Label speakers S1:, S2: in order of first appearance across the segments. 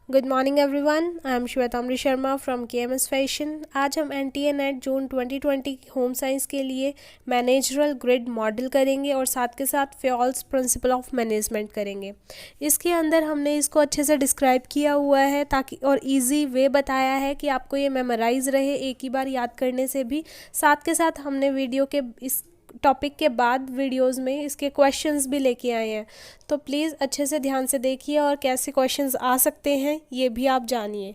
S1: Good morning everyone, I am Shwetambari Sharma from KMS fashion. आज हम NTA NET June 2020 home science के लिए managerial grid model करेंगे और साथ के साथ फ्योल्स प्रिंसिपल ऑफ मैनेजमेंट करेंगे। इसके अंदर हमने इसको अच्छे से डिस्क्राइब किया हुआ है ताकि और इजी वे बताया है कि आपको ये मेमोराइज रहे एक ही बार याद करने से भी। साथ के साथ हमने वीडियो के इस टॉपिक के बाद वीडियोस में इसके क्वेश्चंस भी लेके आए हैं, तो प्लीज़ अच्छे से ध्यान से देखिए और कैसे क्वेश्चंस आ सकते हैं ये भी आप जानिए।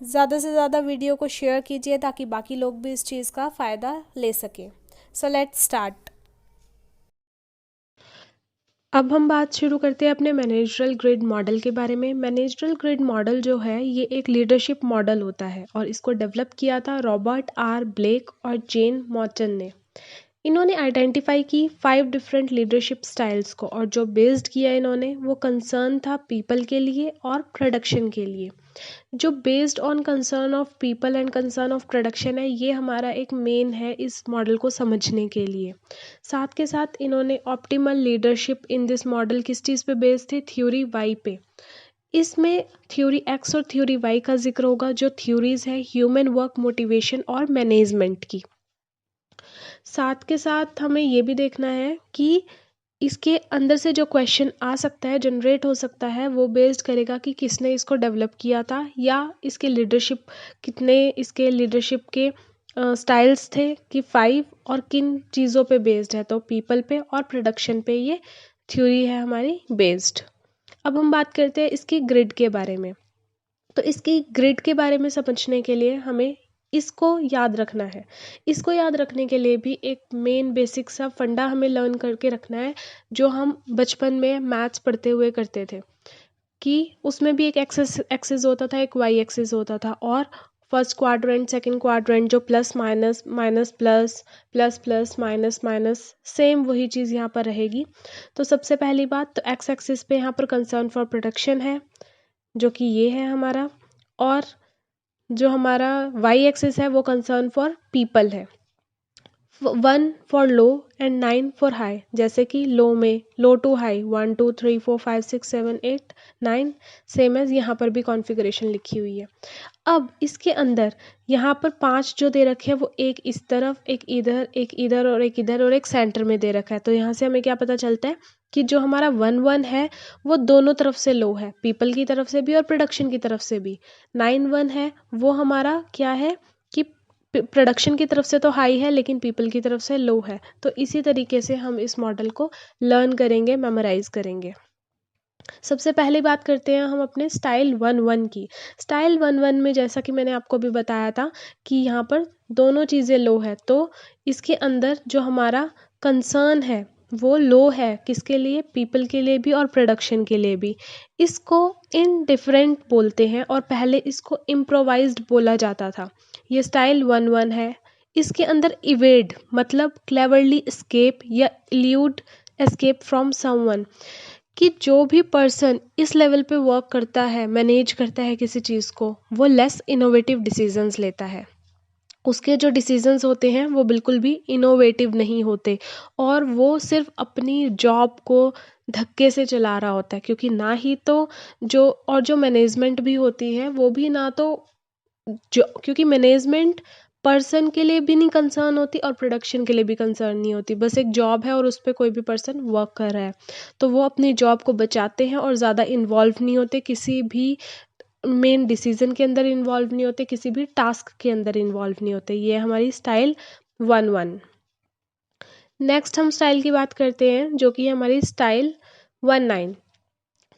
S1: ज़्यादा से ज़्यादा वीडियो को शेयर कीजिए ताकि बाकी लोग भी इस चीज़ का फ़ायदा ले सकें। So let's start. अब हम बात शुरू करते हैं अपने मैनेजरल ग्रिड मॉडल के बारे में। मैनेजरल ग्रिड मॉडल जो है ये एक लीडरशिप मॉडल होता है और इसको डेवलप किया था रॉबर्ट आर ब्लेक और जेन मॉर्टन ने। इन्होंने आइडेंटिफाई की 5 डिफरेंट लीडरशिप स्टाइल्स को और जो बेस्ड किया इन्होंने वो कंसर्न था पीपल के लिए और प्रोडक्शन के लिए। जो based on concern of people and concern of production है, ये हमारा एक मेन है इस मॉडल को समझने के लिए। साथ के साथ इन्होंने optimal leadership in this model किस चीज़ पे बेस्ड थे? थ्योरी वाई पे। इसमें थ्योरी एक्स और थ्योरी वाई का जिक्र होगा, जो थ्योरीज है ह्यूमन वर्क मोटिवेशन और मैनेजमेंट की। साथ के साथ हमें ये भी देखना है कि इसके अंदर से जो क्वेश्चन आ सकता है, जनरेट हो सकता है, वो बेस्ड करेगा कि किसने इसको डेवलप किया था या इसके लीडरशिप कितने इसके लीडरशिप के स्टाइल्स थे कि 5 और किन चीज़ों पे बेस्ड है। तो पीपल पे और प्रोडक्शन पे ये थ्योरी है हमारी बेस्ड। अब हम बात करते हैं इसकी ग्रिड के बारे में। तो इसकी ग्रिड के बारे में समझने के लिए हमें इसको याद रखना है। इसको याद रखने के लिए भी एक मेन बेसिक सा फंडा हमें लर्न करके रखना है, जो हम बचपन में मैथ्स पढ़ते हुए करते थे कि उसमें भी एक एक्सिस होता था, एक वाई एक्सिस होता था और फर्स्ट क्वाड्रेंट सेकंड क्वाड्रेंट जो plus minus minus plus plus plus minus minus, same वही चीज़ यहाँ पर रहेगी। तो सबसे पहली बात तो एक्स एक्सिस पे यहाँ पर कंसर्न फॉर प्रोडक्शन है, जो कि ये है हमारा, और जो हमारा वाई एक्सिस है वो कंसर्न फॉर पीपल है। 1 for low and 9 for high, जैसे कि लो में लो टू हाई 1 2 3 4 5 6 7 8 9, सेम एज यहाँ पर भी कॉन्फ़िगरेशन लिखी हुई है। अब इसके अंदर यहाँ पर 5 जो दे रखे हैं वो एक इस तरफ, एक इधर, एक इधर और एक इधर और एक सेंटर में दे रखा है। तो यहाँ से हमें क्या पता चलता है कि जो हमारा 1 1 है वो दोनों तरफ से लो है, पीपल की तरफ से भी और प्रोडक्शन की तरफ से भी। 9 1 है वो हमारा क्या है कि प्रोडक्शन की तरफ से तो हाई है लेकिन पीपल की तरफ से लो है। तो इसी तरीके से हम इस मॉडल को लर्न करेंगे, मेमोराइज करेंगे। सबसे पहले बात करते हैं हम अपने स्टाइल 1-1 की। स्टाइल 1-1 में जैसा कि मैंने आपको भी बताया था कि यहाँ पर दोनों चीज़ें लो है, तो इसके अंदर जो हमारा कंसर्न है वो लो है, किसके लिए? पीपल के लिए भी और प्रोडक्शन के लिए भी। इसको इनडिफरेंट बोलते हैं और पहले इसको इम्प्रोवाइज्ड बोला जाता था। ये स्टाइल 1-1 है। इसके अंदर इवेड मतलब क्लेवरली एस्केप या इल्यूड एस्केप फ्रॉम समवन, कि जो भी पर्सन इस लेवल पे वर्क करता है, मैनेज करता है किसी चीज़ को, वो लेस इनोवेटिव डिसीजंस लेता है। उसके जो डिसीजंस होते हैं वो बिल्कुल भी इनोवेटिव नहीं होते और वो सिर्फ अपनी जॉब को धक्के से चला रहा होता है, क्योंकि ना ही तो जो मैनेजमेंट भी होती है वो भी ना तो जो, क्योंकि मैनेजमेंट पर्सन के लिए भी नहीं कंसर्न होती और प्रोडक्शन के लिए भी कंसर्न नहीं होती। बस एक जॉब है और उस पर कोई भी पर्सन वर्क कर रहा है, तो वो अपनी जॉब को बचाते हैं और ज़्यादा इन्वॉल्व नहीं होते, किसी भी मेन डिसीजन के अंदर इन्वॉल्व नहीं होते, किसी भी टास्क के अंदर इन्वॉल्व नहीं होते। ये हमारी स्टाइल 1-1। नेक्स्ट हम स्टाइल की बात करते हैं जो कि हमारी स्टाइल 1-9।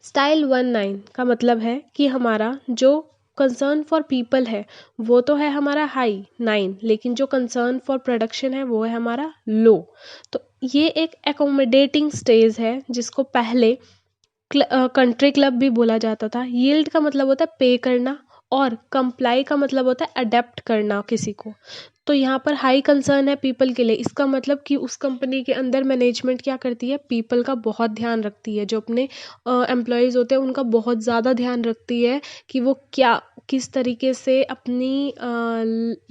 S1: स्टाइल 1-9 का मतलब है कि हमारा जो कंसर्न फॉर पीपल है वो तो है हमारा हाई 9, लेकिन जो कंसर्न फॉर प्रोडक्शन है वो है हमारा लो। तो ये एक एकोमोडेटिंग स्टेज है जिसको पहले कंट्री क्लब भी बोला जाता था। यील्ड का मतलब होता है पे करना और कंप्लाई का मतलब होता है अडेप्ट करना किसी को। तो यहाँ पर हाई कंसर्न है पीपल के लिए, इसका मतलब कि उस कंपनी के अंदर मैनेजमेंट क्या करती है? पीपल का बहुत ध्यान रखती है, जो अपने एम्प्लॉयज़ होते हैं उनका बहुत ज़्यादा ध्यान रखती है कि वो क्या किस तरीके से अपनी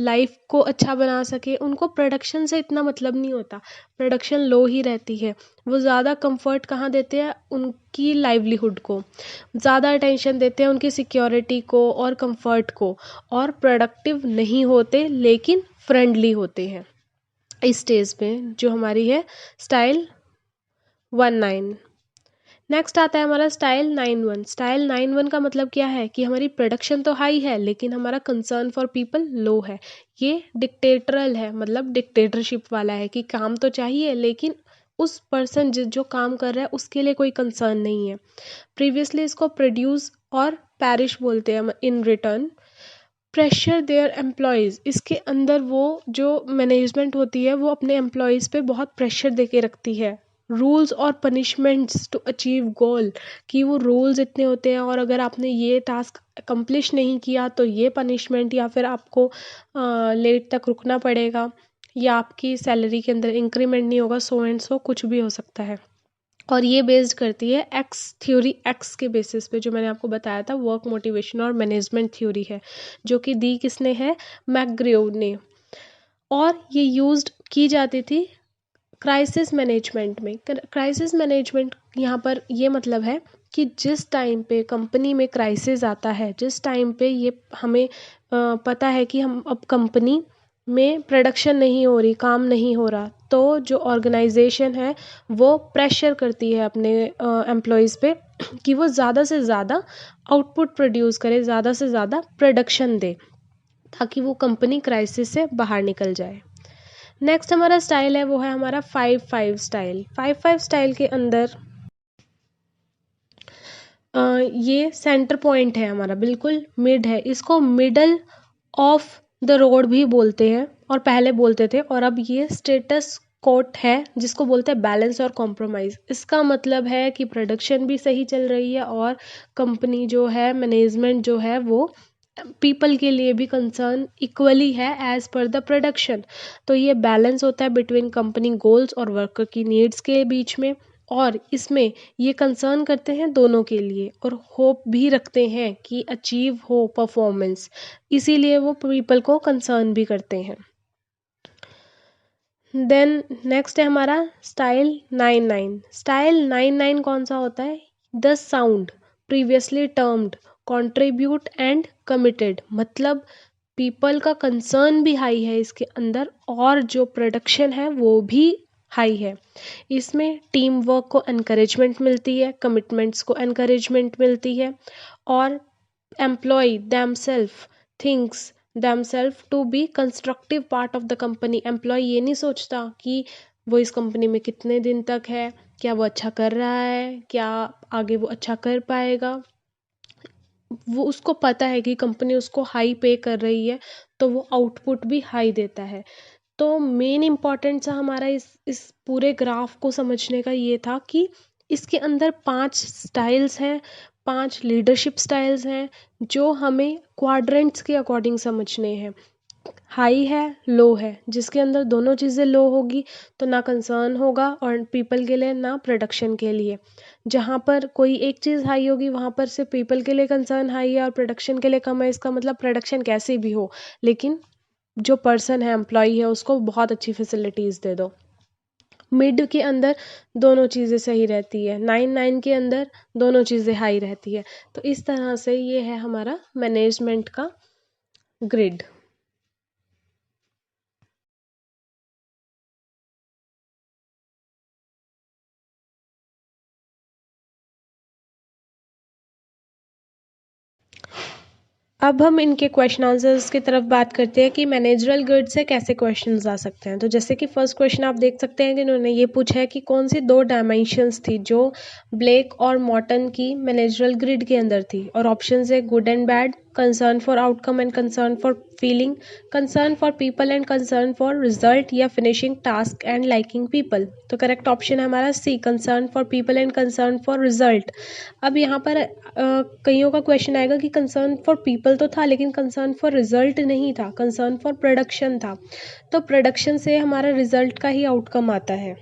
S1: लाइफ को अच्छा बना सके, उनको प्रोडक्शन से इतना मतलब नहीं होता, प्रोडक्शन लो ही रहती है। वो ज़्यादा कंफर्ट कहाँ देते हैं, उनकी लाइवलीहुड को ज़्यादा अटेंशन देते हैं, उनकी सिक्योरिटी को और कंफर्ट को, और प्रोडक्टिव नहीं होते लेकिन फ्रेंडली होते हैं। इस स्टेज पे जो हमारी है स्टाइल 19। नेक्स्ट आता है हमारा स्टाइल 91। स्टाइल 91 का मतलब क्या है कि हमारी प्रोडक्शन तो हाई है लेकिन हमारा कंसर्न फॉर पीपल लो है। ये डिक्टेटरल है, मतलब डिक्टेटरशिप वाला है कि काम तो चाहिए लेकिन उस पर्सन जो काम कर रहा है उसके लिए कोई कंसर्न नहीं है। प्रीवियसली इसको प्रोड्यूस और पैरिश बोलते हैं in return. Pressure there employees, इसके अंदर वो जो मैनेजमेंट होती है वो अपने एम्प्लॉयज़ पे बहुत प्रेशर दे के रखती है। रूल्स और पनिशमेंट्स टू अचीव गोल, कि वो रूल्स इतने होते हैं और अगर आपने ये टास्क अकम्प्लिश नहीं किया तो ये पनिशमेंट, या फिर आपको लेट तक रुकना पड़ेगा, या आपकी सैलरी के अंदर इंक्रीमेंट नहीं होगा, सो एंड सो कुछ भी हो सकता है। और ये बेस्ड करती है एक्स थ्योरी, एक्स के बेसिस पे, जो मैंने आपको बताया था वर्क मोटिवेशन और मैनेजमेंट थ्योरी है, जो कि दी किसने है, मैकग्रेव ने। और ये यूज्ड की जाती थी क्राइसिस मैनेजमेंट में। क्राइसिस मैनेजमेंट यहाँ पर ये मतलब है कि जिस टाइम पे कंपनी में क्राइसिस आता है, जिस टाइम पे ये हमें पता है कि हम अब कंपनी में प्रोडक्शन नहीं हो रही, काम नहीं हो रहा, तो जो ऑर्गेनाइजेशन है वो प्रेशर करती है अपने एम्प्लॉयज़ पे कि वो ज़्यादा से ज़्यादा आउटपुट प्रोड्यूस करे, ज़्यादा से ज़्यादा प्रोडक्शन दे, ताकि वो कंपनी क्राइसिस से बाहर निकल जाए। नेक्स्ट हमारा स्टाइल है वो है हमारा 5-5 स्टाइल। 5-5 स्टाइल के अंदर ये सेंटर पॉइंट है हमारा, बिल्कुल मिड है। इसको मिडल ऑफ द रोड भी बोलते हैं, और पहले बोलते थे, और अब ये स्टेटस कोट है जिसको बोलते हैं बैलेंस और कॉम्प्रोमाइज़। इसका मतलब है कि प्रोडक्शन भी सही चल रही है और कंपनी जो है, मैनेजमेंट जो है, वो पीपल के लिए भी कंसर्न इक्वली है एज पर द प्रोडक्शन। तो ये बैलेंस होता है बिटवीन कंपनी गोल्स और वर्कर की नीड्स के बीच में, और इसमें ये कंसर्न करते हैं दोनों के लिए, और होप भी रखते हैं कि अचीव हो परफॉर्मेंस, इसीलिए वो पीपल को कंसर्न भी करते हैं। देन नेक्स्ट है हमारा स्टाइल 99। स्टाइल 99 कौन सा होता है, the sound previously termed contribute and committed, मतलब पीपल का कंसर्न भी हाई है इसके अंदर, और जो प्रोडक्शन है वो भी हाई है। इसमें टीम वर्क को एनकरेजमेंट मिलती है, कमिटमेंट्स को एनकरेजमेंट मिलती है, और employ themselves thinks themselves to be constructive part of the company। Employee ये नहीं सोचता कि वो इस कंपनी में कितने दिन तक है, क्या वो अच्छा कर रहा है, क्या आगे वो अच्छा कर पाएगा। वो उसको पता है कि कंपनी उसको हाई पे कर रही है, तो वो आउटपुट भी हाई देता है। तो मेन इम्पॉर्टेंट सा हमारा इस पूरे ग्राफ को समझने का ये था कि इसके अंदर 5 स्टाइल्स हैं, 5 लीडरशिप स्टाइल्स हैं, जो हमें क्वाड्रेंट्स के अकॉर्डिंग समझने हैं। हाई है, लो है, जिसके अंदर दोनों चीज़ें लो होगी तो ना कंसर्न होगा और पीपल के लिए, ना प्रोडक्शन के लिए। जहाँ पर कोई एक चीज़ हाई होगी वहाँ पर सिर्फ पीपल के लिए कंसर्न हाई है और प्रोडक्शन के लिए कम है। इसका मतलब प्रोडक्शन कैसे भी हो, लेकिन जो पर्सन है, एम्प्लॉई है, उसको बहुत अच्छी फैसिलिटीज़ दे दो। मिड के अंदर दोनों चीज़ें सही रहती है, 99 के अंदर दोनों चीज़ें हाई रहती है। तो इस तरह से ये है हमारा मैनेजमेंट का ग्रिड। अब हम इनके क्वेश्चन आंसर्स की तरफ बात करते हैं कि मैनेजरल ग्रिड से कैसे क्वेश्चंस आ सकते हैं। तो जैसे कि फर्स्ट क्वेश्चन आप देख सकते हैं कि इन्होंने ये पूछा है कि कौन सी 2 डायमेंशंस थी जो ब्लेक और मॉर्टन की मैनेजरल ग्रिड के अंदर थी, और ऑप्शंस है good and bad, concern for outcome and concern for feeling, concern for people and concern for result, या finishing task and liking people. तो करेक्ट ऑप्शन है हमारा C, concern for people and concern for result. अब यहाँ पर कईयों का question आएगा कि कंसर्न फॉर पीपल तो था लेकिन कंसर्न फॉर रिजल्ट नहीं था, कंसर्न फॉर प्रोडक्शन था। तो प्रोडक्शन से हमारा रिजल्ट का ही आउटकम आता है।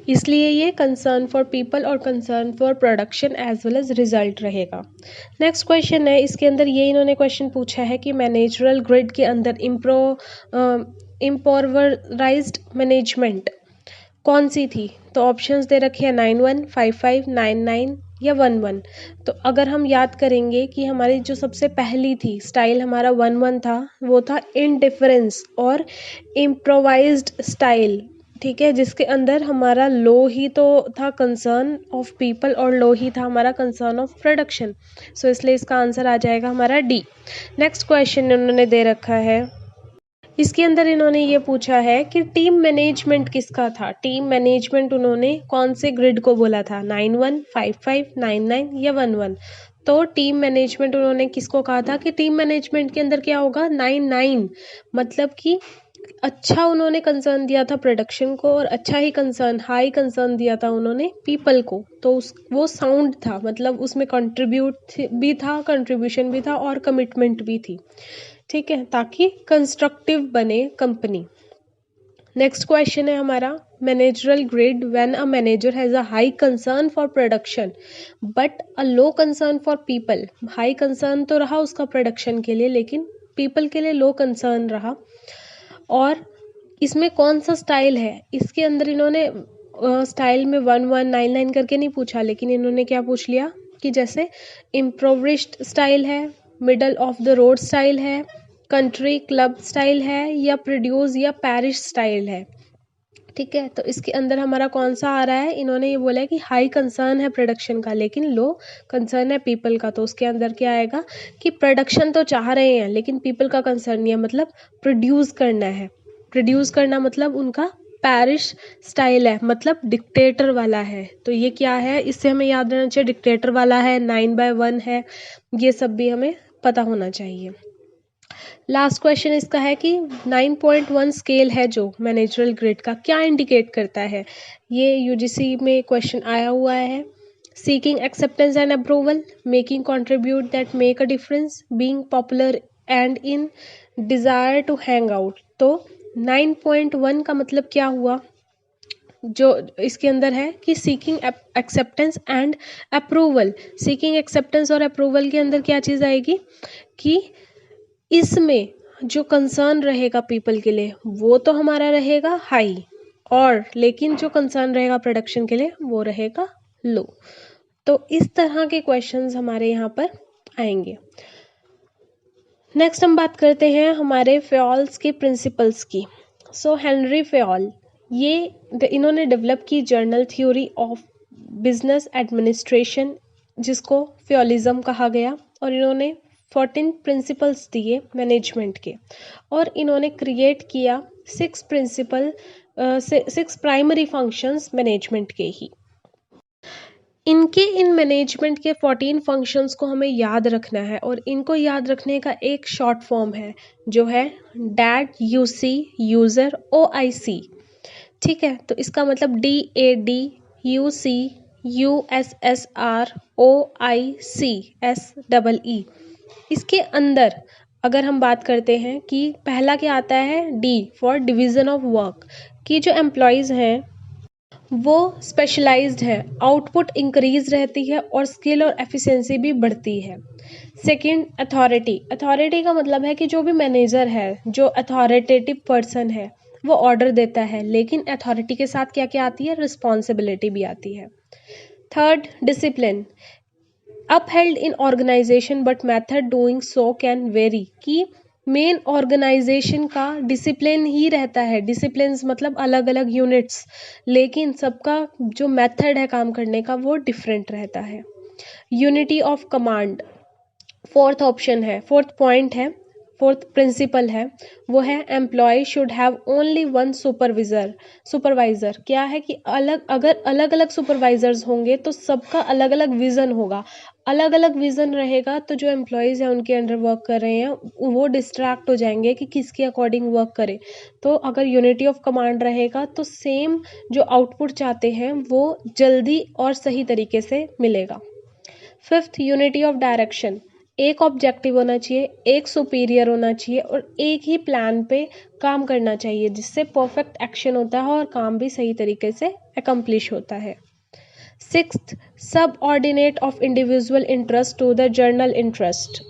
S1: इसलिए ये कंसर्न फॉर पीपल और concern for production as well as result रहेगा। नेक्स्ट क्वेश्चन है, इसके अंदर ये इन्होंने क्वेश्चन पूछा है कि मैनेजरल ग्रिड के अंदर इम्पोवराइज्ड मैनेजमेंट कौन सी थी। तो ऑप्शंस दे रखे हैं 91, 55, 99 या 11। तो अगर हम याद करेंगे कि हमारी जो सबसे पहली थी स्टाइल हमारा 11 था, वो था इनडिफरेंस और इम्प्रोवाइज्ड स्टाइल, ठीक है, जिसके अंदर हमारा लो ही तो था कंसर्न ऑफ पीपल और लो ही था हमारा कंसर्न ऑफ प्रोडक्शन। सो इसलिए इसका आंसर आ जाएगा हमारा डी। नेक्स्ट क्वेश्चन उन्होंने दे रखा है, इसके अंदर इन्होंने ये पूछा है कि टीम मैनेजमेंट किसका था। टीम मैनेजमेंट उन्होंने कौन से ग्रिड को बोला था, 91, 55, 99 या 11। तो टीम मैनेजमेंट उन्होंने किसको कहा था कि टीम मैनेजमेंट के अंदर क्या होगा, 99, मतलब कि अच्छा उन्होंने कंसर्न दिया था प्रोडक्शन को और अच्छा ही कंसर्न, हाई कंसर्न दिया था उन्होंने पीपल को। तो वो साउंड था, मतलब उसमें कंट्रीब्यूट भी था, कंट्रीब्यूशन भी था और कमिटमेंट भी थी, ठीक है, ताकि कंस्ट्रक्टिव बने कंपनी। नेक्स्ट क्वेश्चन है हमारा, managerial grade when a manager has a high concern for production but a low concern for people. High concern तो रहा उसका प्रोडक्शन के लिए, लेकिन पीपल के लिए लो कंसर्न रहा। और इसमें कौन सा स्टाइल है, इसके अंदर इन्होंने स्टाइल में 1199 करके नहीं पूछा, लेकिन इन्होंने क्या पूछ लिया कि जैसे इम्प्रोविज्ड स्टाइल है, middle of the road style है, कंट्री क्लब स्टाइल है या प्रोड्यूस या पैरिश स्टाइल है, ठीक है। तो इसके अंदर हमारा कौन सा आ रहा है, इन्होंने ये बोला है कि हाई कंसर्न है प्रोडक्शन का लेकिन लो कंसर्न है पीपल का। तो उसके अंदर क्या आएगा कि प्रोडक्शन तो चाह रहे हैं लेकिन पीपल का कंसर्न नहीं है, मतलब प्रोड्यूस करना है। प्रोड्यूस करना मतलब उनका पैरिश स्टाइल है, मतलब डिक्टेटर वाला है। तो ये क्या है, इससे हमें याद रहना चाहिए, डिक्टेटर वाला है, 9/1 है, ये सब भी हमें पता होना चाहिए। लास्ट क्वेश्चन इसका है कि 9.1 स्केल है जो मैनेजरल ग्रिड का, क्या इंडिकेट करता है। ये यूजीसी में क्वेश्चन आया हुआ है। Seeking acceptance and approval, making contribute that make a difference, being popular and in desire to hang out. तो 9.1 का मतलब क्या हुआ, जो इसके अंदर है कि seeking acceptance and approval. Seeking acceptance और अप्रूवल के अंदर क्या चीज़ आएगी कि इसमें जो कंसर्न रहेगा पीपल के लिए वो तो हमारा रहेगा हाई, और लेकिन जो कंसर्न रहेगा प्रोडक्शन के लिए वो रहेगा लो। तो इस तरह के क्वेश्चंस हमारे यहाँ पर आएंगे। नेक्स्ट हम बात करते हैं हमारे फ्योल्स के प्रिंसिपल्स की। सो हेनरी फ्योल, ये इन्होंने डेवलप की journal theory of business administration, जिसको फ्योलिज्म कहा गया, और इन्होंने 14 प्रिंसिपल्स दिए मैनेजमेंट के, और इन्होंने क्रिएट किया 6 प्राइमरी फंक्शंस मैनेजमेंट के ही। इनके इन मैनेजमेंट के 14 फंक्शंस को हमें याद रखना है, और इनको याद रखने का एक शॉर्ट फॉर्म है जो है डैट, यूसी, यूजर, OIC, ठीक है। तो इसका मतलब DAD, UC, USSR, OIC, SEE। इसके अंदर अगर हम बात करते हैं कि पहला क्या आता है, D for division of work, कि जो एम्प्लॉयज़ हैं वो स्पेशलाइज्ड है, आउटपुट इंक्रीज रहती है और स्किल और एफिशिएंसी भी बढ़ती है। Second, authority. अथॉरिटी का मतलब है कि जो भी मैनेजर है, जो अथॉरिटेटिव पर्सन है, वो ऑर्डर देता है, लेकिन अथॉरिटी के साथ क्या क्या आती है, रिस्पॉन्सिबिलिटी भी आती है। Third, discipline, upheld in organization but method doing so can vary, कि मेन ऑर्गेनाइजेशन का डिसिप्लिन ही रहता है, डिसिप्लिन मतलब अलग अलग यूनिट्स, लेकिन सबका जो मेथड है काम करने का वो डिफरेंट रहता है। Unity of command, fourth option है, फोर्थ पॉइंट है, फोर्थ प्रिंसिपल है, वो है employee should have only one supervisor. क्या है कि अगर अलग अलग सुपरवाइजर्स होंगे तो सबका अलग अलग विजन होगा, अलग अलग विजन रहेगा, तो जो एम्प्लॉयज़ हैं उनके अंडर वर्क कर रहे हैं वो डिस्ट्रैक्ट हो जाएंगे कि किसके अकॉर्डिंग वर्क करें। तो अगर यूनिटी ऑफ कमांड रहेगा तो सेम जो आउटपुट चाहते हैं वो जल्दी और सही तरीके से मिलेगा। फिफ्थ, यूनिटी ऑफ डायरेक्शन, एक ऑब्जेक्टिव होना चाहिए, एक सुपीरियर होना चाहिए और एक ही प्लान पे काम करना चाहिए, जिससे परफेक्ट एक्शन होता है और काम भी सही तरीके से अकम्प्लिश होता है। Sixth, subordination of individual interest to the general interest.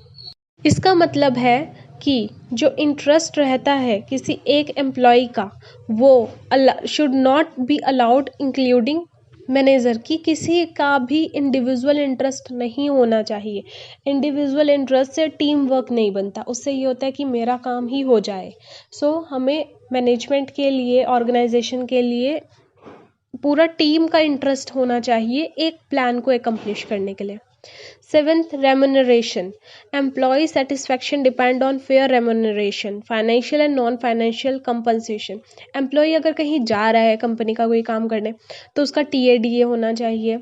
S1: इसका मतलब है कि जो इंटरेस्ट रहता है किसी एक एम्प्लॉय का, वो should not be allowed including manager, की किसी का भी इंडिविजुअल इंटरेस्ट नहीं होना चाहिए। इंडिविजुअल इंटरेस्ट से टीम वर्क नहीं बनता, उससे ये होता है कि मेरा काम ही हो जाए। सो हमें मैनेजमेंट के लिए, ऑर्गेनाइजेशन के लिए पूरा टीम का इंटरेस्ट होना चाहिए एक प्लान को एकम्प्लिश करने के लिए। Seventh, remuneration. Employee satisfaction depend on fair remuneration, financial and non financial compensation. Employee अगर कहीं जा रहा है कंपनी का कोई काम करने, तो उसका TADA होना चाहिए,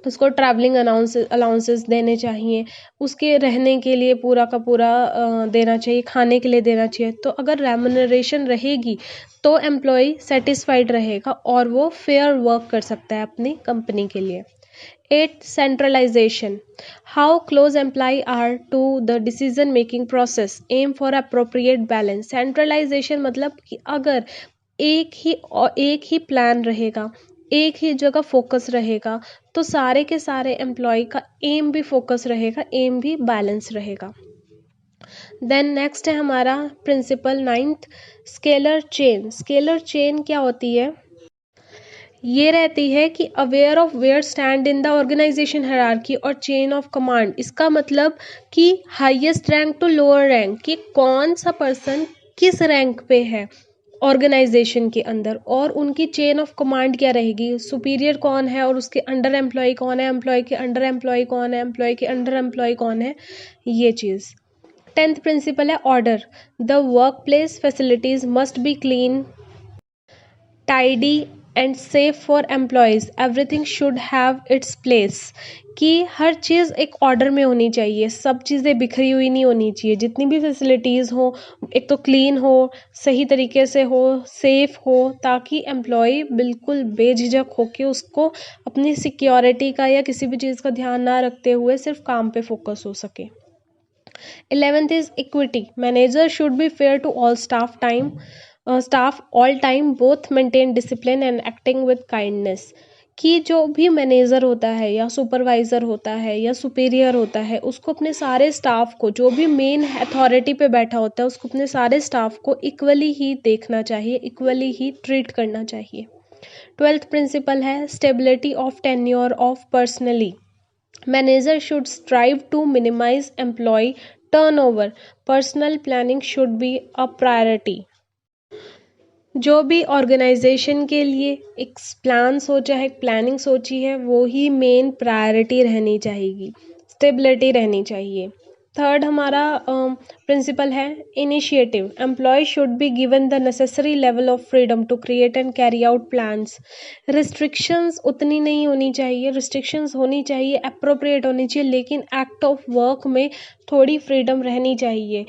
S1: उसको ट्रैवलिंग अलाउंसेस देने चाहिए, उसके रहने के लिए पूरा का पूरा देना चाहिए, खाने के लिए देना चाहिए। तो अगर रेम्यूनरेशन रहेगी तो एम्प्लॉय सेटिस्फाइड रहेगा और वो फेयर वर्क कर सकता है अपनी कंपनी के लिए। 8, centralisation. How close employ are to the decision making process, aim for appropriate balance. Centralisation मतलब कि अगर एक ही प्लान रहेगा, एक ही जगह फोकस रहेगा, तो सारे के सारे एम्प्लॉय का एम भी फोकस रहेगा, एम भी बैलेंस रहेगा। देन नेक्स्ट है हमारा principle 9th, scalar chain. Scalar chain क्या होती है? ये रहती है कि aware of where stand in the organisation hierarchy और चेन ऑफ कमांड। इसका मतलब कि highest rank to lower rank, कि कौन सा पर्सन किस रैंक पे है ऑर्गेनाइजेशन के अंदर, और उनकी चेन ऑफ कमांड क्या रहेगी, सुपीरियर कौन है और उसके अंडर एम्प्लॉय कौन है, एम्प्लॉय के अंडर एम्प्लॉय कौन है, एम्प्लॉय के अंडर एम्प्लॉय कौन है, ये चीज़। 10th प्रिंसिपल है order. The work place facilities must be clean, tidy and safe for employees, everything should have its place. कि हर चीज़ एक ऑर्डर में होनी चाहिए, सब चीज़ें बिखरी हुई नहीं होनी चाहिए, जितनी भी फैसिलिटीज़ हो एक तो क्लीन हो, सही तरीके से हो, सेफ हो, ताकि एम्प्लॉय बिल्कुल बेझिझक होके उसको अपनी सिक्योरिटी का या किसी भी चीज़ का ध्यान ना रखते हुए सिर्फ काम पे फोकस हो सके। 11th is equity. Manager should be fair to all staff all time, both maintain discipline and acting with kindness. कि जो भी मैनेजर होता है या सुपरवाइज़र होता है या सुपीरियर होता है, उसको अपने सारे स्टाफ को, जो भी मेन अथॉरिटी पे बैठा होता है, उसको अपने सारे स्टाफ को इक्वली ही देखना चाहिए, इक्वली ही ट्रीट करना चाहिए। 12th प्रिंसिपल है stability of tenure of personally. Manager should strive to minimize employee turnover. Personal planning should be a priority. जो भी ऑर्गेनाइजेशन के लिए एक प्लान सोचा है, एक प्लानिंग सोची है, वो ही मेन प्रायोरिटी रहनी चाहिए, स्टेबिलिटी रहनी चाहिए। थर्ड हमारा प्रिंसिपल है initiative. Employ should be given the necessary level of freedom to create and carry out plans. Restrictions उतनी नहीं होनी चाहिए, रिस्ट्रिक्शंस होनी चाहिए, अप्रोप्रिएट होनी चाहिए, लेकिन एक्ट ऑफ वर्क में थोड़ी फ्रीडम रहनी चाहिए,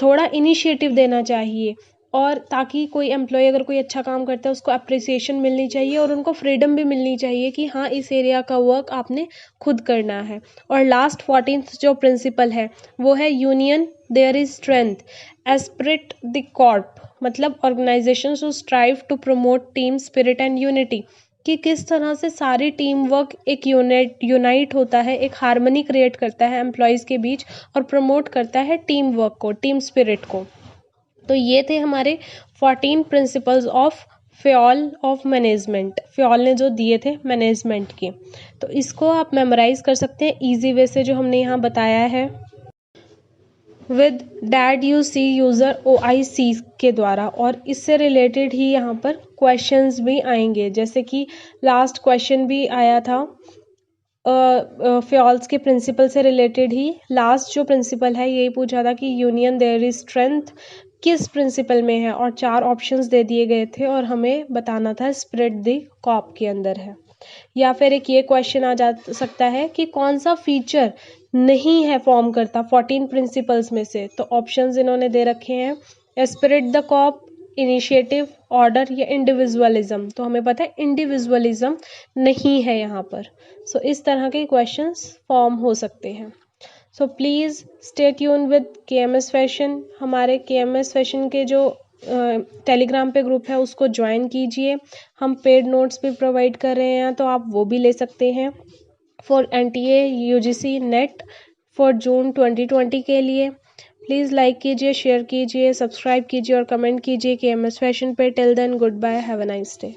S1: थोड़ा इनिशिएटिव देना चाहिए, और ताकि कोई एम्प्लॉय अगर कोई अच्छा काम करता है उसको अप्रिसिएशन मिलनी चाहिए और उनको फ्रीडम भी मिलनी चाहिए कि हाँ इस एरिया का वर्क आपने खुद करना है। और लास्ट 14th जो प्रिंसिपल है वो है union there is strength, esprit de corps. मतलब organisation should strive to promote team spirit and unity, कि किस तरह से सारी टीम वर्क एक यूनाइट होता है, एक हार्मनी क्रिएट करता है एम्प्लॉयज़ के बीच और प्रमोट करता है टीम वर्क को, टीम स्पिरिट को। तो ये थे हमारे 14 principles of Fayol of management. Fayol ने जो दिए थे मैनेजमेंट के, तो इसको आप मेमोराइज कर सकते हैं इजी वे से जो हमने यहाँ बताया है with that you see user OIC के द्वारा। और इससे रिलेटेड ही यहाँ पर क्वेश्चंस भी आएंगे, जैसे कि लास्ट क्वेश्चन भी आया था फ्योल्स के प्रिंसिपल से रिलेटेड ही। लास्ट जो प्रिंसिपल है यही पूछा था कि यूनियन देयर इज स्ट्रेंथ किस प्रिंसिपल में है, और 4 ऑप्शंस दे दिए गए थे और हमें बताना था स्प्रेड द कॉप के अंदर है। या फिर एक ये क्वेश्चन आ जा सकता है कि कौन सा फीचर नहीं है फॉर्म करता 14 प्रिंसिपल्स में से, तो ऑप्शंस इन्होंने दे रखे हैं spirit de corps, initiative, order या इंडिविजुअलिज्म। तो हमें पता है इंडिविजुअलिज्म नहीं है यहाँ पर। सो इस तरह के क्वेश्चंस फॉर्म हो सकते हैं। So please stay tune with KMS fashion. हमारे KMS फैशन के जो टेलीग्राम पे ग्रुप है उसको ज्वाइन कीजिए। हम पेड नोट्स भी प्रोवाइड कर रहे हैं, तो आप वो भी ले सकते हैं for NTA UGC net for June 2020 के लिए। प्लीज़ लाइक कीजिए, शेयर कीजिए, सब्सक्राइब कीजिए और कमेंट कीजिए KMS फैशन पे। Till then good bye, have a nice day.